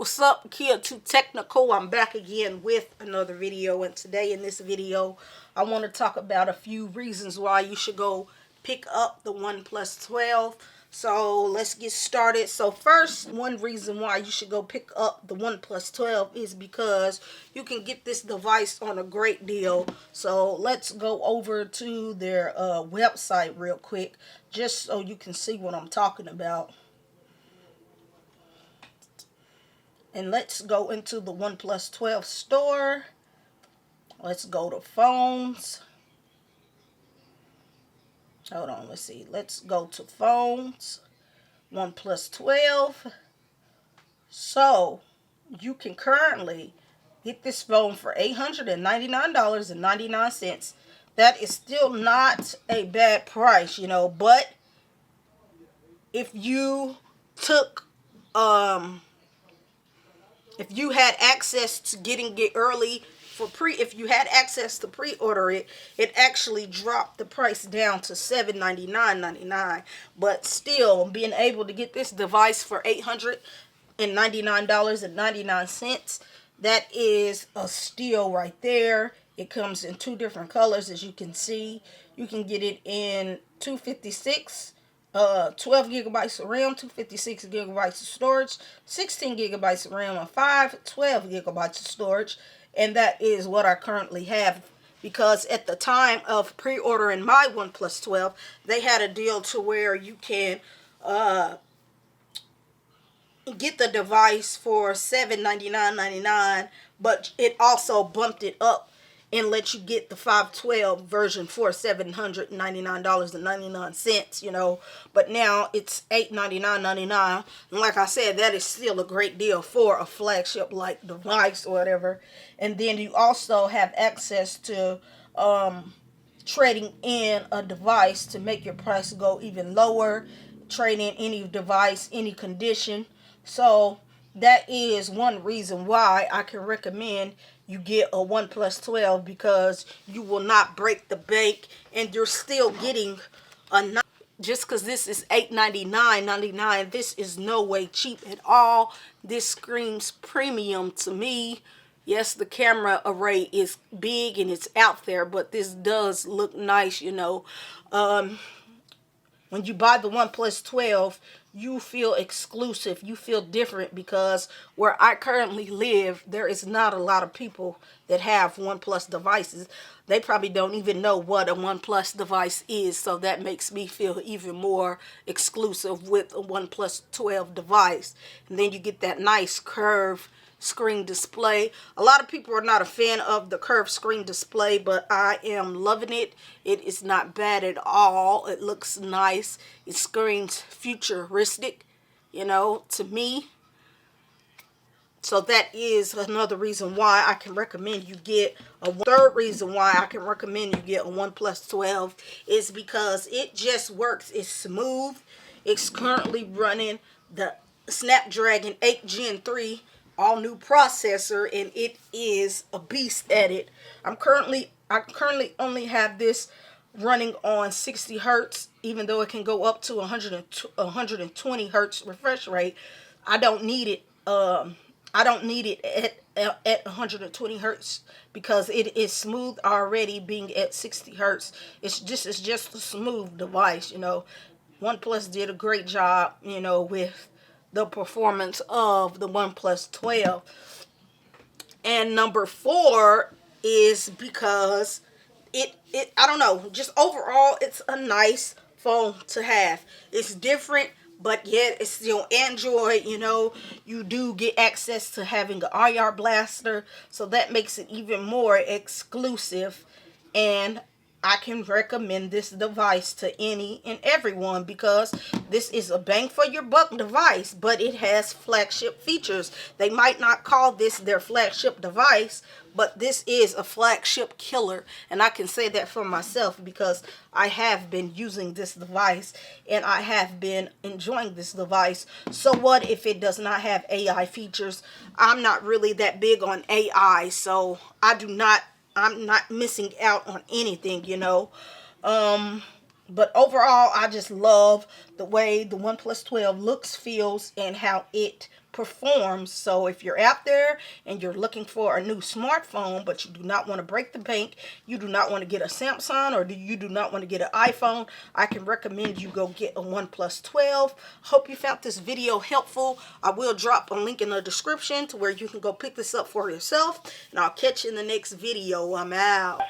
What's up, Kia Too Technical? I'm back again with another video, and today in this video I want to talk about a few reasons why you should go pick up the OnePlus 12. So let's get started. So first, one reason why you should go pick up the OnePlus 12 is because you can get this device on a great deal. So let's go over to their website real quick just so you can see what I'm talking about. And let's go into the OnePlus 12 store. Let's go to phones. Hold on, let's see. Let's go to phones. OnePlus 12. So, you can currently get this phone for $899.99. That is still not a bad price, you know, but if you took if you had access to getting it early for if you had access to pre-order it, it actually dropped the price down to $799.99. But still, being able to get this device for $899.99, that is a steal right there. It comes in two different colors, as you can see. You can get it in 256. 12 gigabytes of RAM, 256 gigabytes of storage, 16 gigabytes of RAM, and 12 gigabytes of storage. And that is what I currently have, because at the time of pre-ordering my OnePlus 12, they had a deal to where you can get the device for $799.99, but it also bumped it up and let you get the 512 version for $799.99, you know. But now it's $899.99. And like I said, that is still a great deal for a flagship like device or whatever. And then you also have access to trading in a device to make your price go even lower. Trade in any device, any condition. So that is one reason why I can recommend you get a OnePlus 12, because you will not break the bank and you're still getting a just because this is $899.99, this is no way cheap at all. This screams premium to me. Yes, the camera array is big and it's out there, but this does look nice, you know. When you buy the OnePlus 12, you feel exclusive. You feel different, because where I currently live, there is not a lot of people that have OnePlus devices. They probably don't even know what a OnePlus device is, so that makes me feel even more exclusive with a OnePlus 12 device. And then you get that nice curved screen display. A lot of people are not a fan of the curved screen display, but I am loving it. It is not bad at all. It looks nice. It screams futuristic, you know, to me. So that is another reason why I can recommend you get a third reason why I can recommend you get a OnePlus 12 is because it just works. It's smooth. It's currently running the Snapdragon 8 Gen 3 all new processor, and it is a beast at it. I currently only have this running on 60 hertz, even though it can go up to 120 hertz refresh rate. I don't need it. I don't need it at 120 hertz because it is smooth already. Being at 60 hertz, it's just a smooth device, you know. OnePlus did a great job, you know, with the performance of the OnePlus 12. And number 4 is because it I don't know, just overall it's a nice phone to have. It's different, but yet it's still Android, you know. You do get access to having an IR blaster, so that makes it even more exclusive. And I can recommend this device to any and everyone, because this is a bang for your buck device, but it has flagship features. They might not call this their flagship device, but this is a flagship killer. And I can say that for myself, because I have been using this device and I have been enjoying this device. So what if it does not have AI features? I'm not really that big on AI, so I'm not missing out on anything, you know. But overall, I just love the way the OnePlus 12 looks, feels, and how it performs. So if you're out there and you're looking for a new smartphone, but you do not want to break the bank, you do not want to get a Samsung, or you do not want to get an iPhone, I can recommend you go get a OnePlus 12. Hope you found this video helpful. I will drop a link in the description to where you can go pick this up for yourself, and I'll catch you in the next video. I'm out.